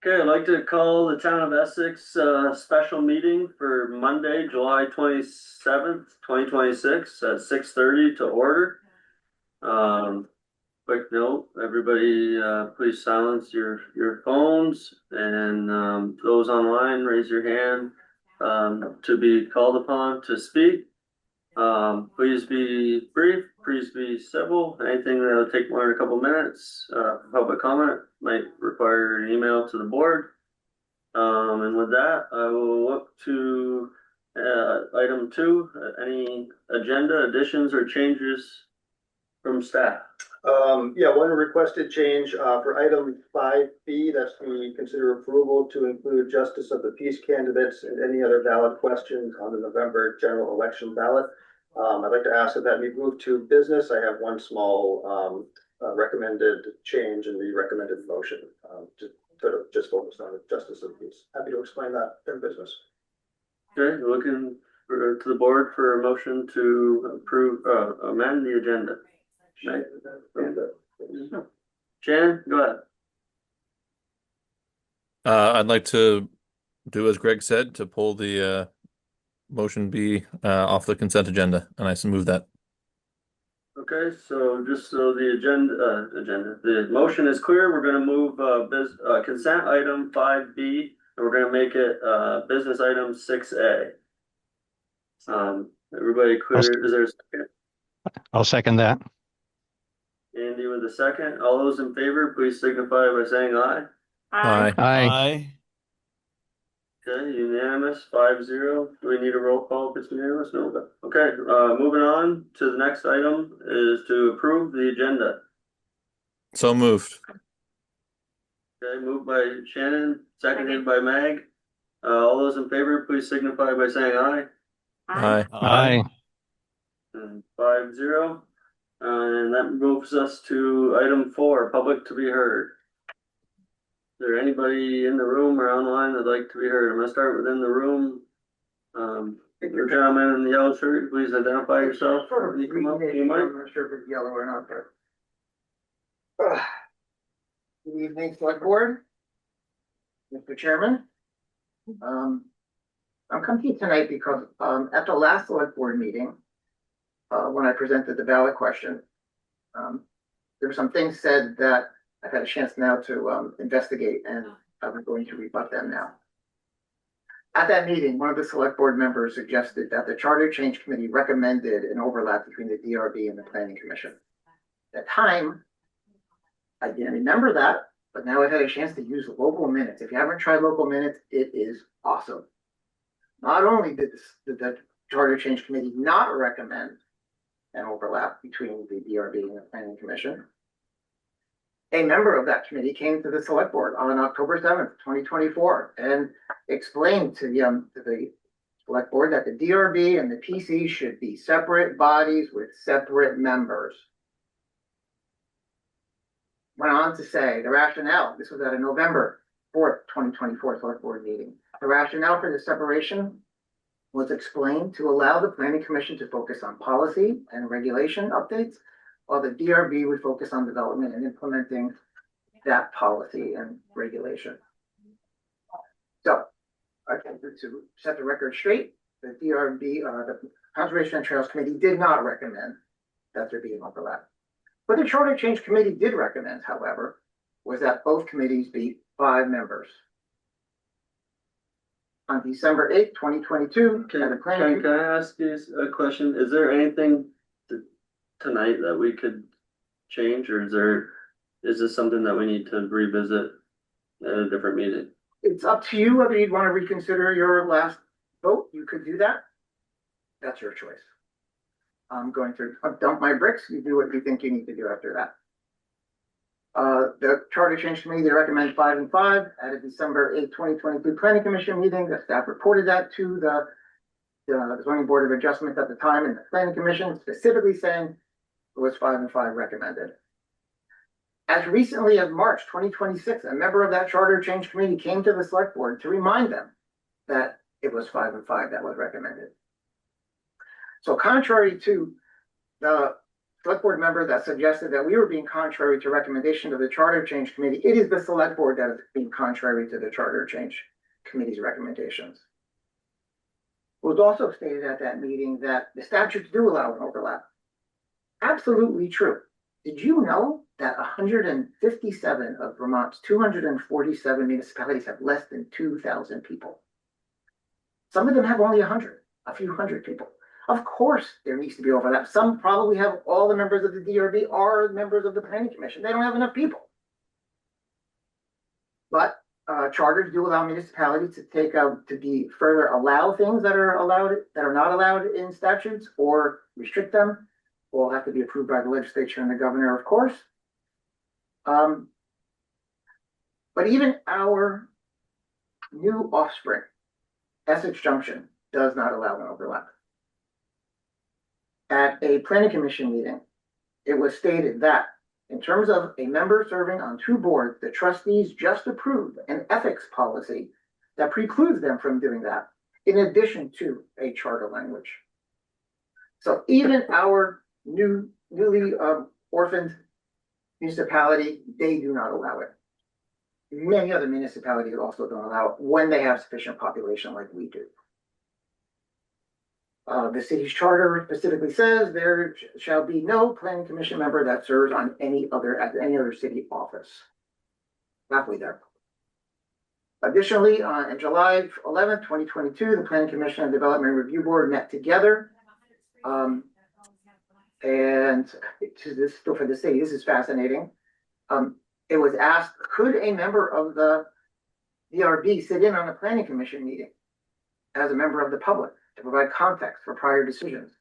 Okay, I'd like to call the Town of Essex special meeting for Monday, July 27th, 2026 at 6:30 to order. Quick note, everybody please silence your phones, and those online, raise your hand to be called upon to speak. Please be brief, please be civil. Anything that'll take more than a couple minutes, public comment might require an email to the board. And with that, I will look to item 2, any agenda additions or changes from staff. Yeah, one requested change for item 5B, that's the consider approval to include justice of the peace candidates and any other valid questions on the November general election ballot. I'd like to ask that be moved to business. I have one small recommended change in the recommended motion to just focus on the justice of the peace. Happy to explain that in business. Okay, looking to the board for a motion to approve, amend the agenda. Right. Shannon, go ahead. I'd like to do as Greg said, to pull the motion B off the consent agenda, and I move that. Okay, so just so the the motion is clear, we're going to move consent item 5B, and we're going to make it business item 6A. Everybody clear? Is there a second? I'll second that. Andy with a second. All those in favor, please signify by saying aye. Aye. Aye. Okay, unanimous, 5-0. Do we need a roll call if it's unanimous? No. Okay, moving on to the next item is to approve the agenda. So moved. Okay, moved by Shannon, seconded by Mag. All those in favor, please signify by saying aye. Aye. Aye. And 5-0. And that moves us to item 4, public to be heard. Is there anybody in the room or online that'd like to be heard? I'm gonna start within the room. Your gentleman in the yellow shirt, please identify yourself. I'm not sure if it's yellow or not, but. Good evening, select board. Mr. Chairman. I'm coming to you tonight because at the last select board meeting, when I presented the ballot question, there were some things said that I've had a chance now to investigate, and I'm going to rebut them now. At that meeting, one of the select board members suggested that the Charter Change Committee recommended an overlap between the DRB and the Planning Commission. At the time, I didn't remember that, but now I've had a chance to use local minutes. If you haven't tried local minutes, it is awesome. Not only did the Charter Change Committee not recommend an overlap between the DRB and the Planning Commission, a member of that committee came to the select board on October 7th, 2024, and explained to the select board that the DRB and the PC should be separate bodies with separate members. Went on to say the rationale, this was at a November 4th, 2024 select board meeting. The rationale for the separation was explained to allow the Planning Commission to focus on policy and regulation updates, while the DRB would focus on development and implementing that policy and regulation. So, to set the record straight, the DRB, the Conservation and Trails Committee did not recommend that there be an overlap. What the Charter Change Committee did recommend, however, was that both committees be 5 members. On December 8th, 2022, can I ask you a question? Is there anything tonight that we could change, or is this something that we need to revisit at a different meeting? It's up to you whether you'd want to reconsider your last vote. You could do that. That's your choice. I'm going to dump my bricks. You do what you think you need to do after that. The Charter Change Committee, they recommend 5 and 5 at a December 8th, 2022 Planning Commission meeting. The staff reported that to the Zoning Board of Adjustment at the time, and the Planning Commission specifically saying it was 5 and 5 recommended. As recently as March 2026, a member of that Charter Change Committee came to the select board to remind them that it was 5 and 5 that was recommended. So contrary to the select board member that suggested that we were being contrary to recommendation of the charter change committee. It is the select board that is being contrary to the charter change committee's recommendations. It was also stated at that meeting that the statutes do allow an overlap. Absolutely true. Did you know that 157 of Vermont's 247 municipalities have less than 2,000 people? Some of them have only a few hundred people. Of course, there needs to be overlap. Some probably have all the members of the DRB are members of the planning commission. They don't have enough people. But charters do allow municipalities to allow things that are not allowed in statutes or restrict them. Will have to be approved by the legislature and the governor, of course. But even our new offspring, Essex Junction, does not allow an overlap. At a planning commission meeting, it was stated that in terms of a member serving on two boards, the trustees just approved an ethics policy that precludes them from doing that, in addition to a charter language. So even our newly orphaned municipality, they do not allow it. Many other municipalities also don't allow it when they have sufficient population like we do. The city's charter specifically says there shall be no planning commission member that serves on any other city office. Halfway there. Additionally, on July 11th, 2022, the Planning Commission and Development Review Board met together. And this still for the city, this is fascinating. It was asked, could a member of the DRB sit in on a planning commission meeting as a member of the public to provide context for prior decisions?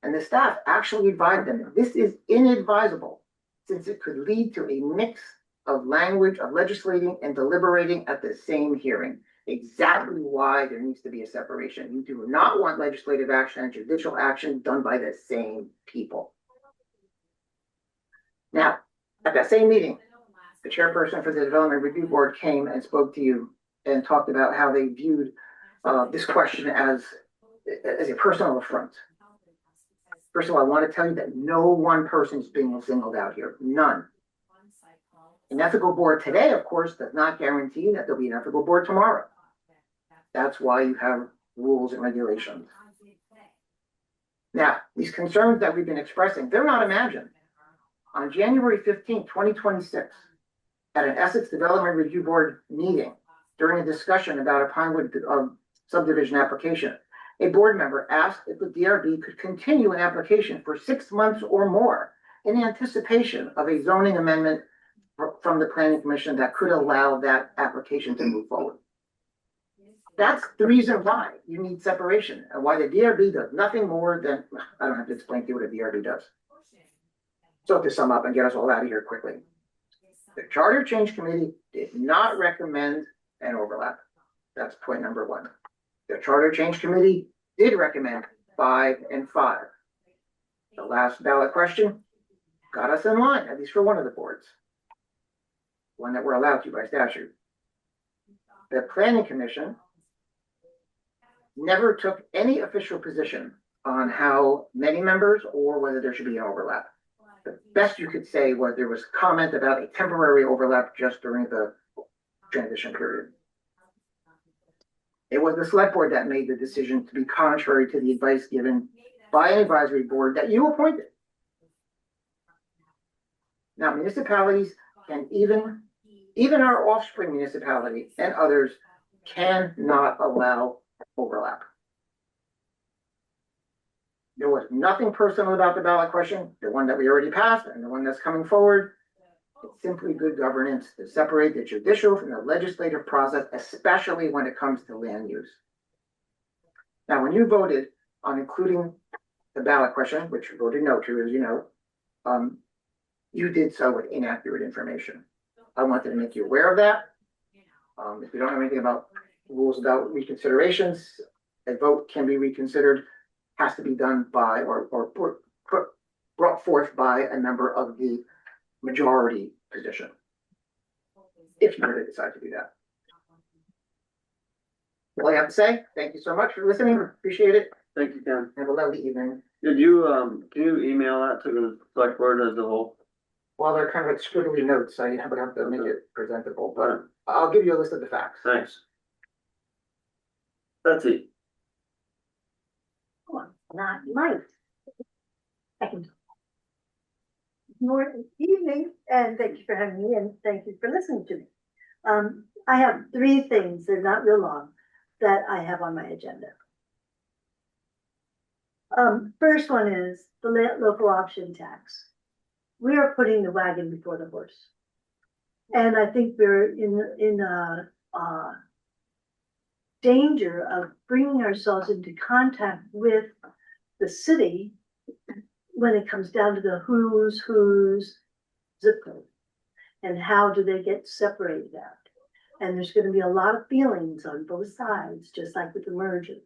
And the staff actually advised them, this is inadvisable since it could lead to a mix of language of legislating and deliberating at the same hearing. Exactly why there needs to be a separation. You do not want legislative action and judicial action done by the same people. Now, at that same meeting, the chairperson for the Development Review Board came and spoke to you and talked about how they viewed this question as a personal affront. First of all, I want to tell you that no one person is being singled out here. None. An ethical board today, of course, does not guarantee that there'll be an ethical board tomorrow. That's why you have rules and regulations. Now, these concerns that we've been expressing, they're not imagined. On January 15, 2026, at an Essex Development Review Board meeting, during a discussion about a Pinewood subdivision application, a board member asked if the DRB could continue an application for 6 months or more in anticipation of a zoning amendment from the Planning Commission that could allow that application to move forward. That's the reason why you need separation and why the DRB does nothing more than, I don't have to explain to you what a DRB does. So to sum up and get us all out of here quickly, the Charter Change Committee did not recommend an overlap. That's point number one. The Charter Change Committee did recommend 5 and 5. The last ballot question got us in line, at least for one of the boards. One that we're allowed to by statute. The Planning Commission never took any official position on how many members or whether there should be an overlap. The best you could say was there was comment about a temporary overlap just during the transition period. It was the select board that made the decision to be contrary to the advice given by an advisory board that you appointed. Now, municipalities can even our offspring municipality and others cannot allow overlap. There was nothing personal about the ballot question, the one that we already passed and the one that's coming forward. It's simply good governance to separate the judicial from the legislative process, especially when it comes to land use. Now, when you voted on including the ballot question, which you voted no to, as you know, you did so with inaccurate information. I wanted to make you aware of that. If you don't know anything about rules about reconsiderations, a vote can be reconsidered, has to be done by or brought forth by a member of the majority position, if you were to decide to do that. All I have to say, thank you so much for listening. Appreciate it. Thank you, Ken. Have a lovely evening. Did you, can you email that to the select board as a whole? Well, they're kind of like squiggly notes, so you would have to make it presentable, but I'll give you a list of the facts. Thanks. Betsy, Not Mike. Second. More evening, and thank you for having me, and thank you for listening to me. I have three things, they're not real long, that I have on my agenda. First one is the local option tax. We are putting the wagon before the horse. And I think we're in a danger of bringing ourselves into contact with the city when it comes down to the who's zip code and how do they get separated out. And there's going to be a lot of feelings on both sides, just like with the merger.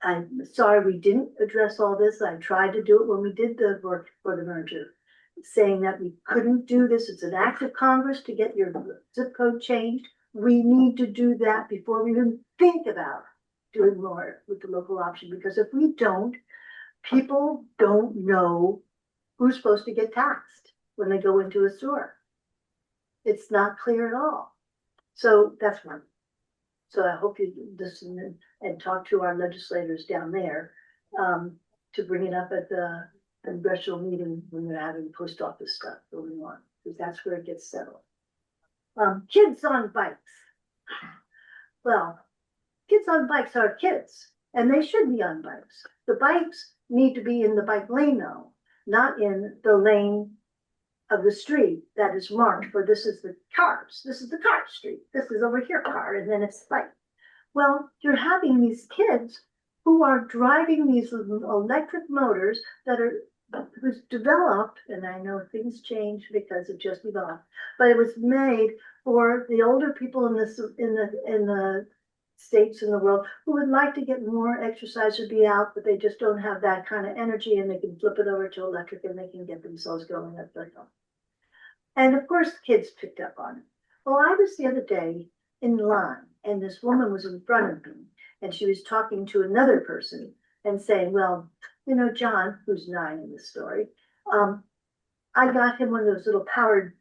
I'm sorry we didn't address all this. I tried to do it when we did the work for the merger, saying that we couldn't do this. It's an act of Congress to get your zip code changed. We need to do that before we even think about doing more with the local option, because if we don't, people don't know who's supposed to get taxed when they go into a store. It's not clear at all. So that's one. So I hope you listen and talk to our legislators down there to bring it up at the congressional meeting when they're having post office stuff going on, because that's where it gets settled. Kids on bikes. Well, kids on bikes are kids, and they should be on bikes. The bikes need to be in the bike lane though, not in the lane of the street that is marked for this is the cars, this is the car street, this is over here car, and then it's bike. Well, you're having these kids who are driving these electric motors that are was developed, and I know things change because it just evolved, but it was made for the older people in the states in the world who would like to get more exercise or be out, but they just don't have that kind of energy, and they can flip it over to electric and they can get themselves going at their home. And of course, kids picked up on it. Well, I was the other day in line, and this woman was in front of me, and she was talking to another person and saying, well, you know, John, who's 9 in the story, I got him one of those little powered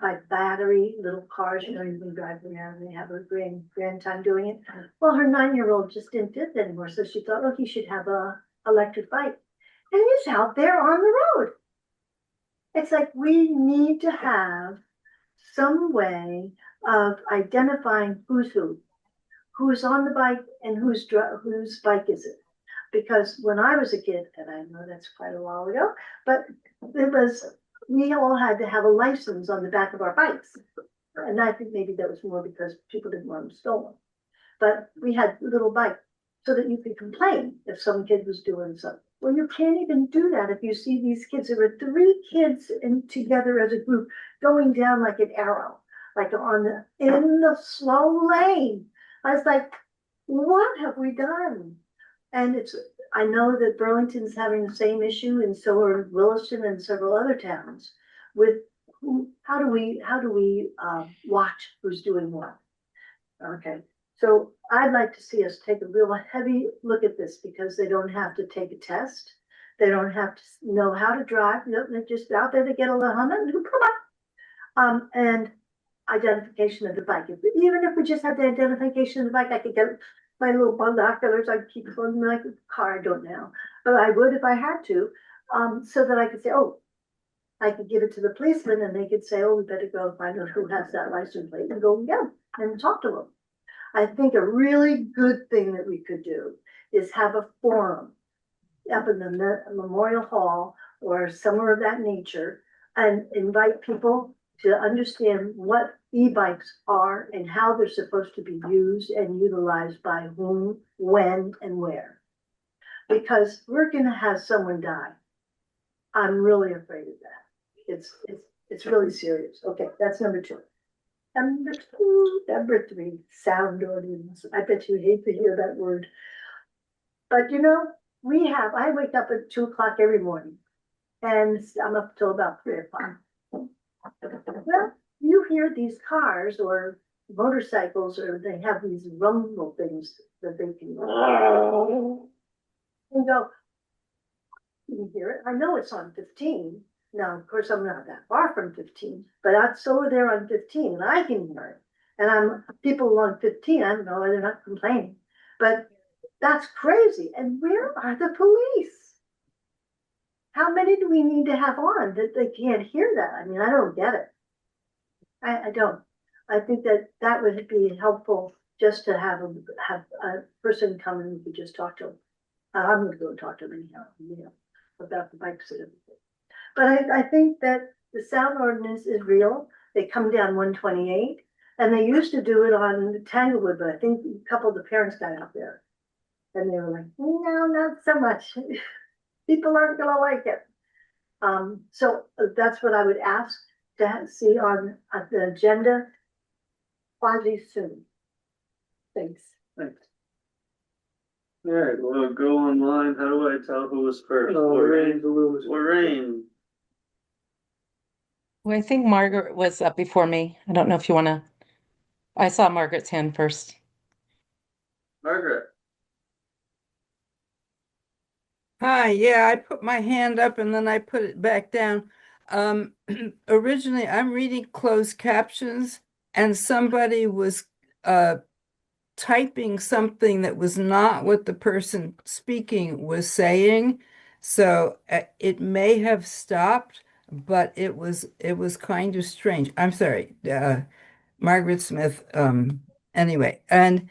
by battery little cars, you know, you can drive around and they have a grand time doing it. Well, her 9-year-old just didn't fit anymore, so she thought, oh, he should have a electric bike. And he's out there on the road. It's like we need to have some way of identifying who's who's on the bike and whose bike is it. Because when I was a kid, and I know that's quite a while ago, but we all had to have a license on the back of our bikes. And I think maybe that was more because people didn't want them stolen. But we had a little bike so that you could complain if some kid was doing something. Well, you can't even do that if you see these kids. There were 3 kids together as a group going down like an arrow, like in the slow lane. I was like, what have we done? And I know that Burlington's having the same issue, and so are Williston and several other towns with how do we watch who's doing what? Okay. So I'd like to see us take a real heavy look at this, because they don't have to take a test. They don't have to know how to drive. They're just out there to get a little humming. And identification of the bike. Even if we just had the identification of the bike, I could get my little binoculars. I keep on my car. I don't now, but I would if I had to, so that I could say, oh, I could give it to the policeman, and they could say, oh, we better go find out who has that license plate and go get them and talk to them. I think a really good thing that we could do is have a forum up in the Memorial Hall or somewhere of that nature, and invite people to understand what e-bikes are and how they're supposed to be used and utilized by whom, when, and where. Because we're going to have someone die. I'm really afraid of that. It's really serious. Okay, that's number 2. Number 3, sound ordinance. I bet you hate to hear that word. But you know, I wake up at 2 o'clock every morning, and I'm up till about 3 o'clock. Well, you hear these cars or motorcycles, or they have these rumble things that they can and go, can hear it. I know it's on 15. Now, of course, I'm not that far from 15, but it's over there on 15 and I can hear it. And people on 15, I don't know, they're not complaining, but that's crazy. And where are the police? How many do we need to have on that they can't hear that? I mean, I don't get it. I don't. I think that would be helpful just to have a person come and we could just talk to them. I'm gonna go talk to them anyhow, about the bikes and everything. But I think that the sound ordinance is real. They come down 128, and they used to do it on Tanglewood, but I think a couple of the parents got out there. And they were like, no, not so much. People aren't gonna like it. So that's what I would ask to see on the agenda quasi soon. Thanks. Thanks. All right, we'll go online. How do I tell who was first? Lorraine. Lorraine. Well, I think Margaret was up before me. I don't know if you want to. I saw Margaret's hand first. Margaret. Hi, yeah, I put my hand up and then I put it back down. Originally, I'm reading closed captions and somebody was typing something that was not what the person speaking was saying. So it may have stopped, but it was kind of strange. I'm sorry, Margaret Smith. Anyway, and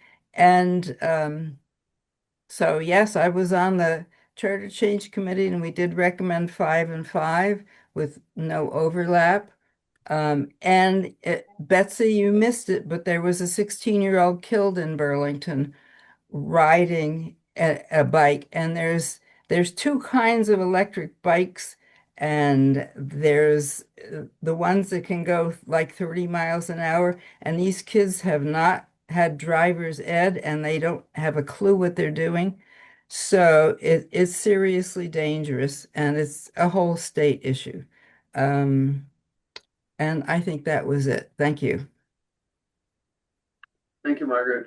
so yes, I was on the Charter Change Committee and we did recommend 5 and 5 with no overlap. And Betsy, you missed it, but there was a 16-year-old killed in Burlington riding a bike. And there's two kinds of electric bikes, and there's the ones that can go like 30 miles an hour. And these kids have not had driver's ed, and they don't have a clue what they're doing. So it's seriously dangerous, and it's a whole state issue. And I think that was it. Thank you. Thank you, Margaret.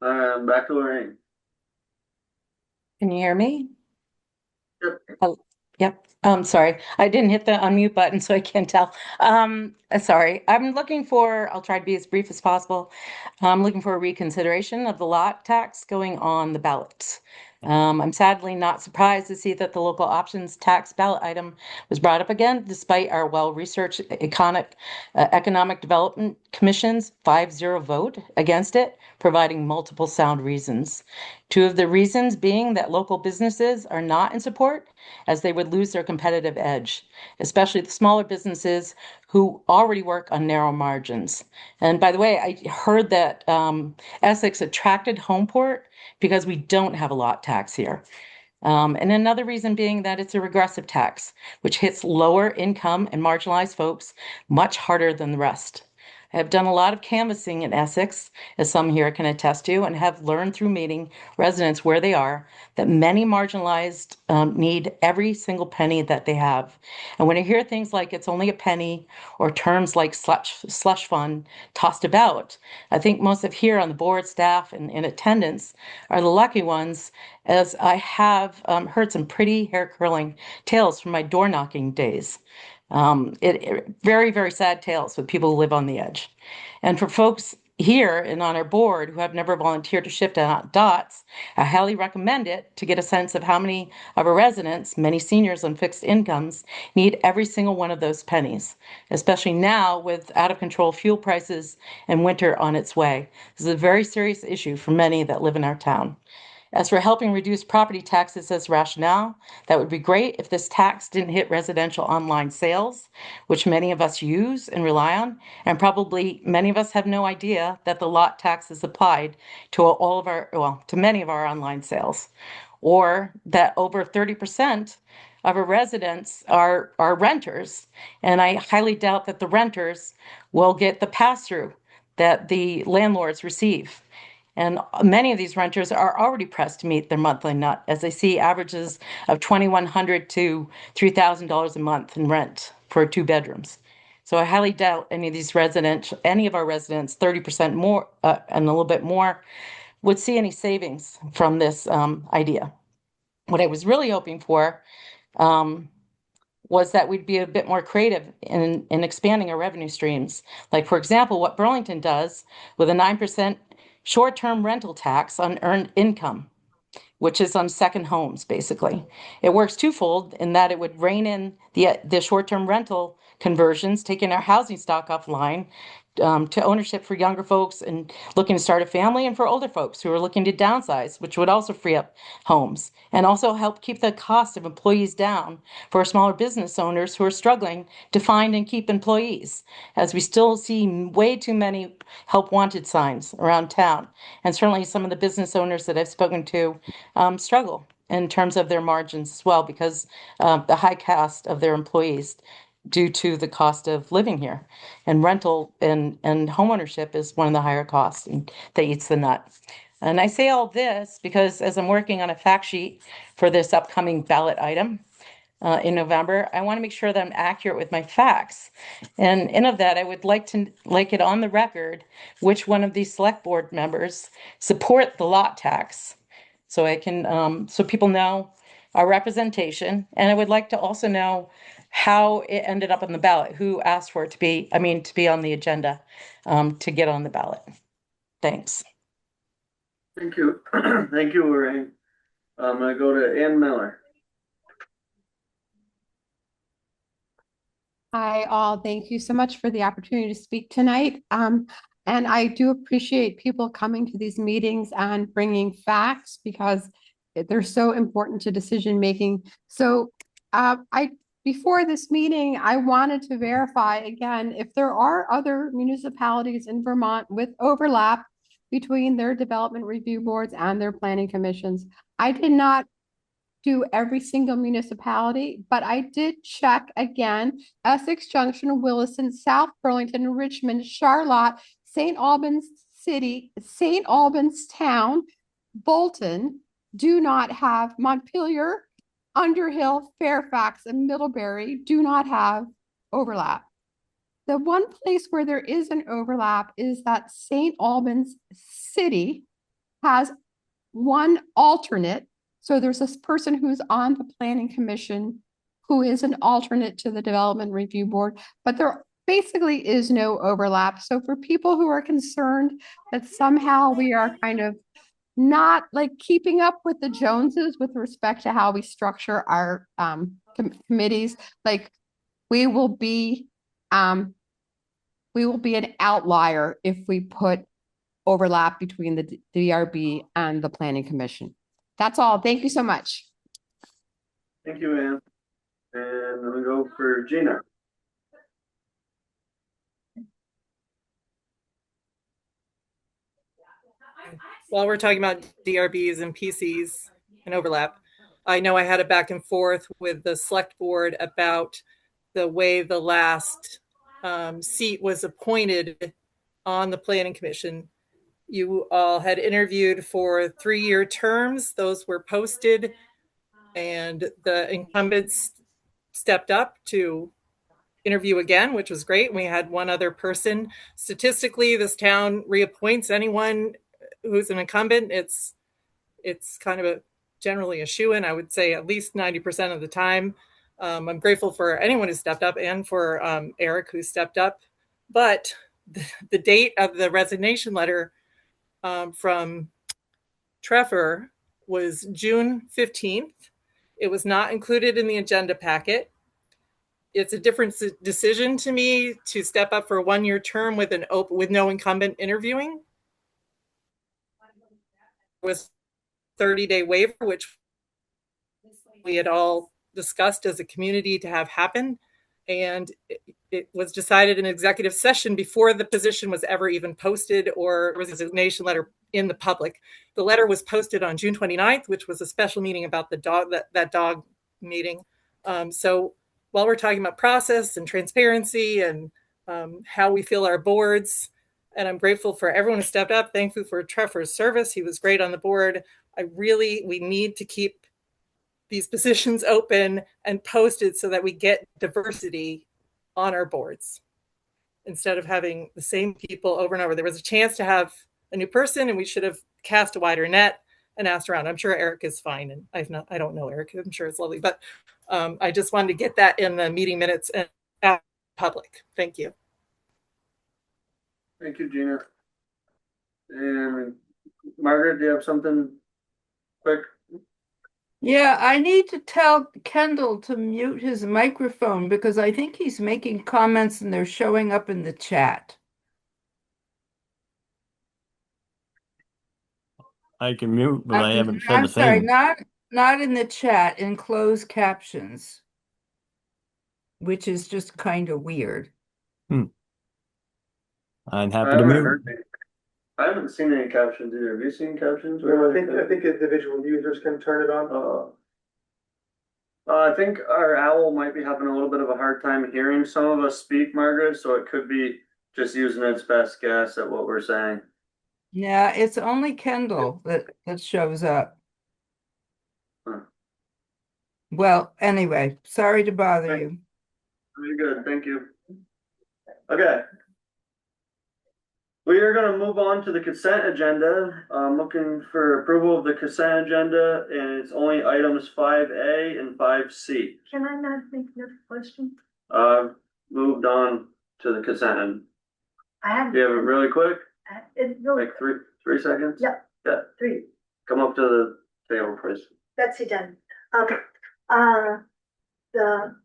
Back to Lorraine. Can you hear me? Yep. Oh, yep. Sorry, I didn't hit the unmute button, so I can't tell. Sorry. I'll try to be as brief as possible. I'm looking for a reconsideration of the lot tax going on the ballot. I'm sadly not surprised to see that the local options tax ballot item was brought up again, despite our well-researched Economic Development Commission's 5-0 vote against it, providing multiple sound reasons. Two of the reasons being that local businesses are not in support, as they would lose their competitive edge, especially the smaller businesses who already work on narrow margins. And by the way, I heard that Essex attracted Homeport because we don't have a lot tax here. And another reason being that it's a regressive tax, which hits lower income and marginalized folks much harder than the rest. I have done a lot of canvassing in Essex, as some here can attest to, and have learned through meeting residents where they are that many marginalized need every single penny that they have. And when I hear things like it's only a penny or terms like slush fund tossed about, I think most of here on the board, staff, and in attendance are the lucky ones, as I have heard some pretty hair-curling tales from my door-knocking days. Very, very sad tales with people who live on the edge. And for folks here and on our board who have never volunteered to shift dots, I highly recommend it to get a sense of how many of our residents, many seniors on fixed incomes, need every single one of those pennies, especially now with out of control fuel prices and winter on its way. This is a very serious issue for many that live in our town. As for helping reduce property taxes as rationale, that would be great if this tax didn't hit residential online sales, which many of us use and rely on, and probably many of us have no idea that the lot tax is applied to to many of our online sales, or that over 30% of our residents are renters, and I highly doubt that the renters will get the pass-through that the landlords receive. And many of these renters are already pressed to meet their monthly nut, as they see averages of $2,100 to $3,000 a month in rent for 2 bedrooms. So I highly doubt any of our residents, 30% more and a little bit more, would see any savings from this idea. What I was really hoping for was that we'd be a bit more creative in expanding our revenue streams. Like, for example, what Burlington does with a 9% short-term rental tax on earned income, which is on second homes, basically. It works twofold in that it would rein in the short-term rental conversions, taking our housing stock offline to ownership for younger folks and looking to start a family, and for older folks who are looking to downsize, which would also free up homes and also help keep the cost of employees down for smaller business owners who are struggling to find and keep employees, as we still see way too many help wanted signs around town. And certainly some of the business owners that I've spoken to struggle in terms of their margins as well, because the high cost of their employees due to the cost of living here. And rental and homeownership is one of the higher costs, and that eats the nut. And I say all this because as I'm working on a fact sheet for this upcoming ballot item in November, I want to make sure that I'm accurate with my facts. And in of that, I would like it on the record which one of these select board members support the lot tax, so I can so people know our representation. And I would like to also know how it ended up on the ballot, who asked for it to be, to be on the agenda, to get on the ballot. Thanks. Thank you. Thank you, Lorraine. I'm gonna go to Ann Miller. Hi, all. Thank you so much for the opportunity to speak tonight. And I do appreciate people coming to these meetings and bringing facts, because they're so important to decision making. So before this meeting, I wanted to verify again if there are other municipalities in Vermont with overlap between their development review boards and their planning commissions. I did not do every single municipality, but I did check again: Essex Junction, Williston, South Burlington, Richmond, Charlotte, St. Albans City, St. Albans Town, Bolton do not have. Montpelier, Underhill, Fairfax, and Middlebury do not have overlap. The one place where there is an overlap is that St. Albans City has one alternate. So there's this person who's on the planning commission who is an alternate to the development review board, but there basically is no overlap. So for people who are concerned that somehow we are kind of not like keeping up with the Joneses with respect to how we structure our committees, like we will be an outlier if we put overlap between the DRB and the planning commission. That's all. Thank you so much. Thank you, Ann. And I'm gonna go for Gina. While we're talking about DRBs and PCs and overlap, I know I had a back and forth with the select board about the way the last seat was appointed on the planning commission. You all had interviewed for 3-year terms. Those were posted, and the incumbents stepped up to interview again, which was great. We had one other person. Statistically, this town reappoints anyone who's an incumbent. It's kind of generally a shoo-in, I would say at least 90% of the time. I'm grateful for anyone who stepped up, and for Eric, who stepped up. But the date of the resignation letter from Trevor was June 15th. It was not included in the agenda packet. It's a different decision to me to step up for a 1-year term with no incumbent interviewing. It was 30-day waiver, which we had all discussed as a community to have happen. And it was decided in executive session before the position was ever even posted or resignation letter in the public. The letter was posted on June 29th, which was a special meeting about the dog, that dog meeting. So while we're talking about process and transparency and how we feel our boards, and I'm grateful for everyone who stepped up. Thankful for Trevor's service. He was great on the board. We need to keep these positions open and posted so that we get diversity on our boards instead of having the same people over and over. There was a chance to have a new person, and we should have cast a wider net. and asked around. I'm sure Eric is fine, and I don't know Eric. I'm sure it's lovely, but I just wanted to get that in the meeting minutes and at public. Thank you. Thank you, Gina. And Margaret, do you have something quick? Yeah, I need to tell Kendall to mute his microphone because I think he's making comments and they're showing up in the chat. I can mute, but I haven't said I'm a sorry, thing. not in the chat, in closed captions, which is just kind of weird. I'm I happy to haven't mute. heard any. I haven't seen any captions either. Have you seen captions? No, I think individual users can turn it on. I think our owl might be having a little bit of a hard time hearing some of us speak, Margaret, so it could be just using its best guess at what we're saying. Yeah, it's only Kendall that shows up. Huh. Well, anyway, sorry to bother Right. you. Very good, thank you. Okay. We are gonna move on to the consent agenda. I'm looking for approval of the consent agenda, and it's only items 5A and 5C. Can I not make another question? Moved on to the consent. I have. Do you have it really quick? Really, Like three seconds? Yeah. Yeah, 3. come up to the table, please. Betsy done. The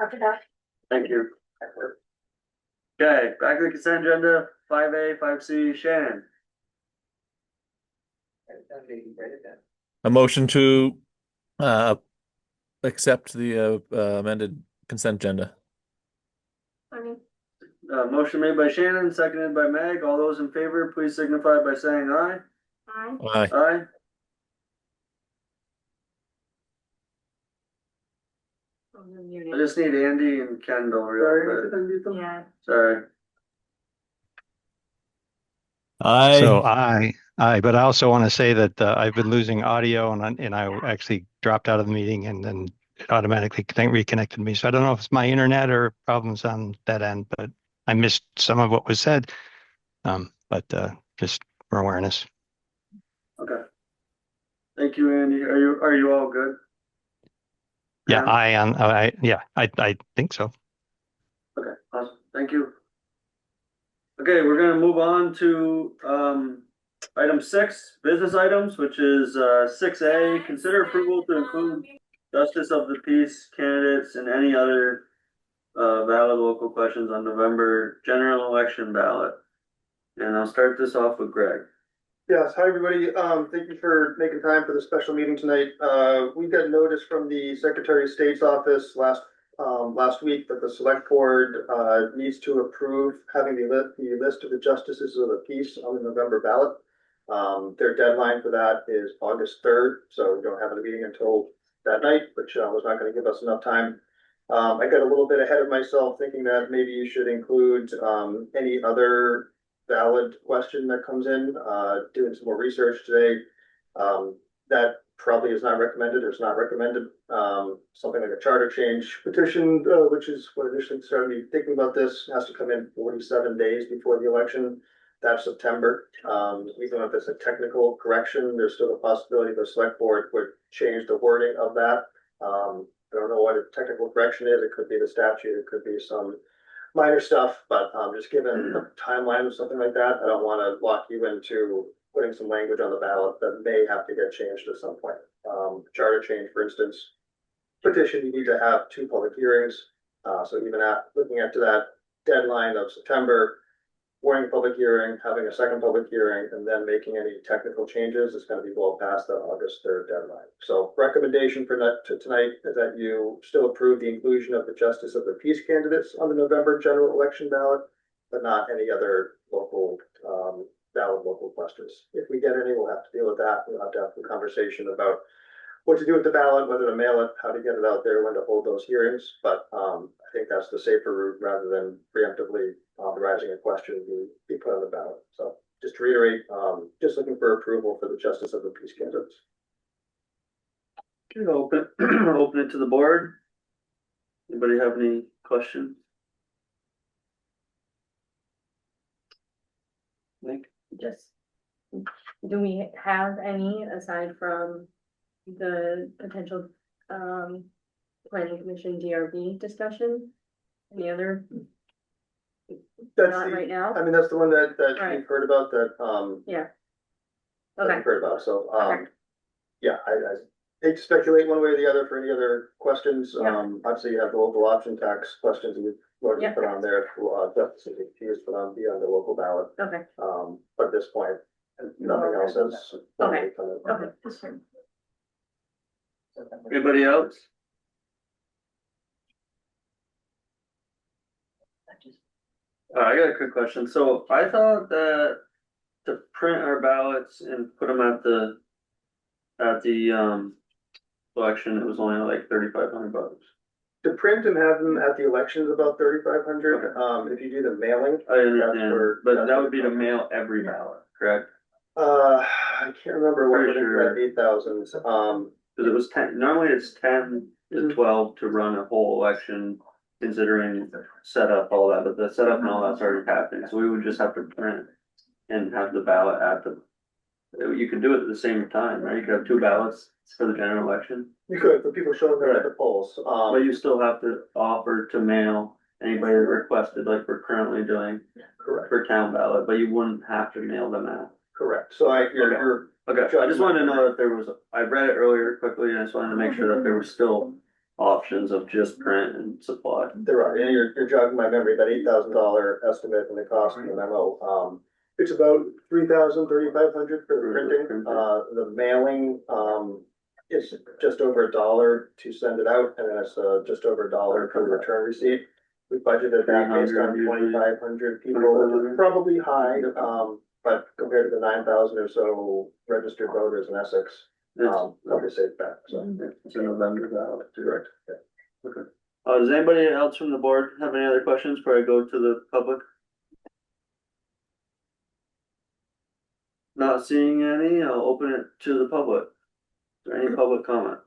I forgot. Thank you. Okay, back to the consent agenda, 5A, 5C, Shannon. A motion to accept the amended consent agenda. Motion made by Shannon, seconded by Meg. All those in favor, please signify by saying aye. Aye. Aye. I just need Andy and Kendall real quick. Yeah. Sorry. Aye. But I also want to say that I've been losing audio and I actually dropped out of the meeting and then it automatically reconnected me. So I don't know if it's my internet or problems on that end, but I missed some of what was said. But just for awareness. Okay. Thank you, Andy. Are you all good? Yeah, Yeah. I think so. Okay, awesome. Thank you. Okay, we're gonna move on to item 6, business items, which is 6A, consider approval to include justice of the peace candidates and any other valid local questions on November general election ballot. And I'll start this off with Greg. Yes, hi, everybody. Thank you for making time for the special meeting tonight. We got notice from the Secretary of State's office last week that the select board needs to approve having the list of the justices of the peace on the November ballot. Their deadline for that is August 3rd, so we don't have a meeting until that night, which was not going to give us enough time. I got a little bit ahead of myself thinking that maybe you should include any other valid question that comes in, doing some more research today. That probably is not recommended or is not recommended. Something like a charter change petition, which is what initially started me thinking about this, has to come in 47 days before the election. That's September. Even if it's a technical correction, there's still a possibility the select board would change the wording of that. I don't know what a technical correction is. It could be the statute, it could be some minor stuff, but just given the timeline of something like that, I don't want to lock you into putting some language on the ballot that may have to get changed at some point. Charter change, for instance, petition, you need to have 2 public hearings. So even looking at that deadline of September, warning public hearing, having a second public hearing, and then making any technical changes is going to be well past the August 3rd deadline. So recommendation for tonight is that you still approve the inclusion of the justice of the peace candidates on the November general election ballot, but not any other local valid local questions. If we get any, we'll have to deal with that. We'll have to have a conversation about what to do with the ballot, whether to mail it, how to get it out there, when to hold those hearings. But I think that's the safer route rather than preemptively authorizing a question to be put on the ballot. So just to reiterate, just looking for approval for the justice of the peace candidates. Okay, open it to the board. Anybody have any questions? Nick? Just do we have any aside from the potential, planning commission DRB discussion? Any other? That's Not right now? I mean, that's the one that Right. you've heard about that, Yeah. that Okay, you've heard about, so, Okay. yeah, I hate to speculate one way or the other for any other questions. Yeah. Obviously you have the local option tax questions you've already Yeah. put on there, deficit is put on, be on the local ballot. okay, But at this point, nothing else has. Okay. come in. okay, that's fine. Anybody else? I got a quick question. So I thought that to print our ballots and put them at the election, it was only like $3,500. To print and have them at the elections about 3,500, if you do the mailing. I understand, where- but that's that where- would be to mail every ballot, correct? I can't remember what it Pretty is, sure. that 8,000, Cause it was 10, normally it's 10 to 12 to run a whole election, considering setup, all that, but the setup and all that's already happening, so we would just have to print. And have the ballot at the, you could do it at the same time, right? You could have two ballots for the general election. you could, for people showing up at the polls, But you still have to offer to mail anybody that requested, like we're currently doing correct, for town ballot, but you wouldn't have to mail them out. correct, so you're, Okay, I just wanted to know that there was, I read it earlier quickly, and I just wanted to make sure that there were still options of just print and supply. there are, and you're jogging my memory, that $8,000 estimate and the cost of the memo, it's about 3,500 for the printing, the mailing, is just over $1 to send it out, and then it's, just over $1 for the return receipt. We budgeted that based on 2,500 people, which is probably high, but compared to the 9,000 or so registered voters in Essex, probably safe bet, so. It's a November ballot, too. Correct. Okay. Does anybody else from the board have any other questions before I go to the public? Not seeing any, I'll open it to the public. Is there any public comment?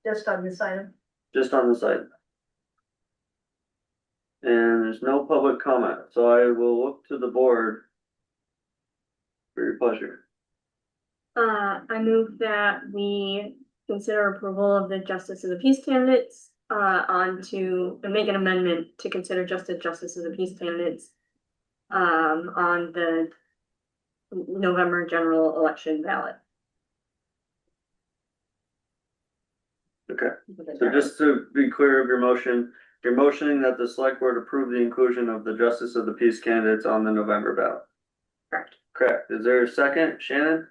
Just on this item. Just on the site? And there's no public comment, so I will look to the board for your pleasure. I move that we consider approval of the justice of the peace candidates, and make an amendment to consider justice of the peace candidates. On the November general election ballot. Okay, so just to be clear of your motion, you're motioning that the select board approve the inclusion of the justice of the peace candidates on the November ballot. Correct. Correct. Is there a second, Shannon?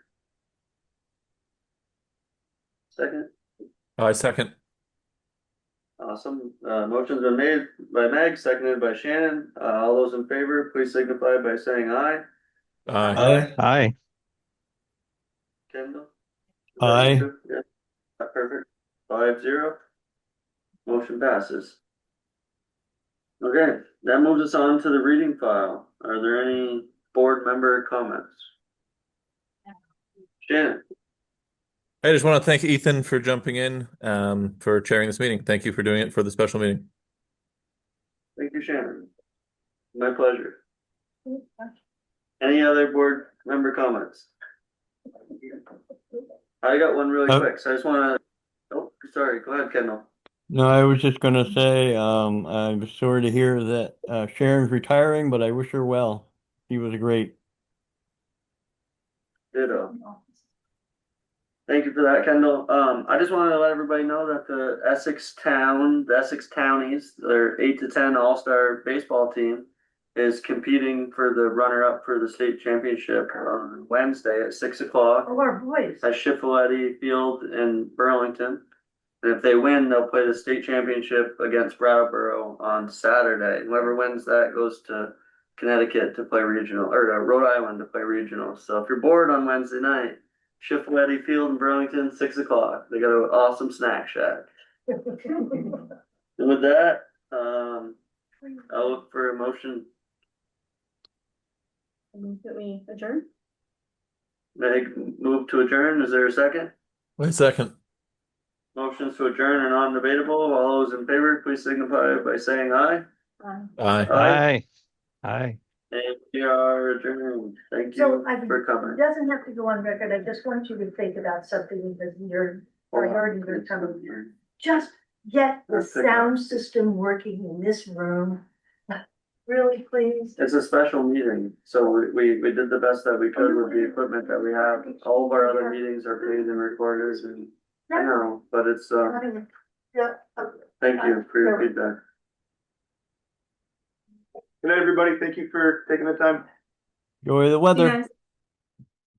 Second? I second. Awesome. Motion's been made by Meg, seconded by Shannon. All those in favor, please signify by saying aye. Aye. Aye. Kendall? Aye. Yeah, perfect. 5-0. Motion passes. Okay, that moves us on to the reading file. Are there any board member comments? Shannon? I just want to thank Ethan for jumping in, for chairing this meeting. Thank you for doing it for the special meeting. Thank you, Shannon. My pleasure. Any other board member comments? I got one really quick, so I just wanna, oh, sorry, go ahead, Kendall. No, I was just gonna say, I'm sorry to hear that Sharon's retiring, but I wish her well. She was great. Ditto. Thank you for that, Kendall. I just wanted to let everybody know that the Essex Townies, their 8 to 10 all-star baseball team is competing for the runner-up for the state championship on Wednesday at 6 o'clock Oh, our boys. at Shiflety Field in Burlington. And if they win, they'll play the state championship against Brattleboro on Saturday. Whoever wins that goes to Connecticut to play regional, or to Rhode Island to play regional. So if you're bored on Wednesday night, Shiflety Field in Burlington, 6 o'clock. They got an awesome snack shack. And with that, I'll look for a motion. I move that we adjourn. Meg, move to adjourn. Is there a second? Wait a second. Motions to adjourn are non-debatable. All those in favor, please signify by saying aye. Aye. Aye. Aye. And we are adjourned. Thank So you I, for it coming. doesn't have to go on record. I just want you to think about something because your priorities are coming. Just get the Let's take sound system working in this room. Really, please. It's a special meeting, so we did the best that we could with the equipment that we have. All of our other meetings are paid and recorded and I know, but it's, Yeah. thank you for your feedback. Good night, everybody. Thank you for taking the time. Enjoy the See you weather. guys.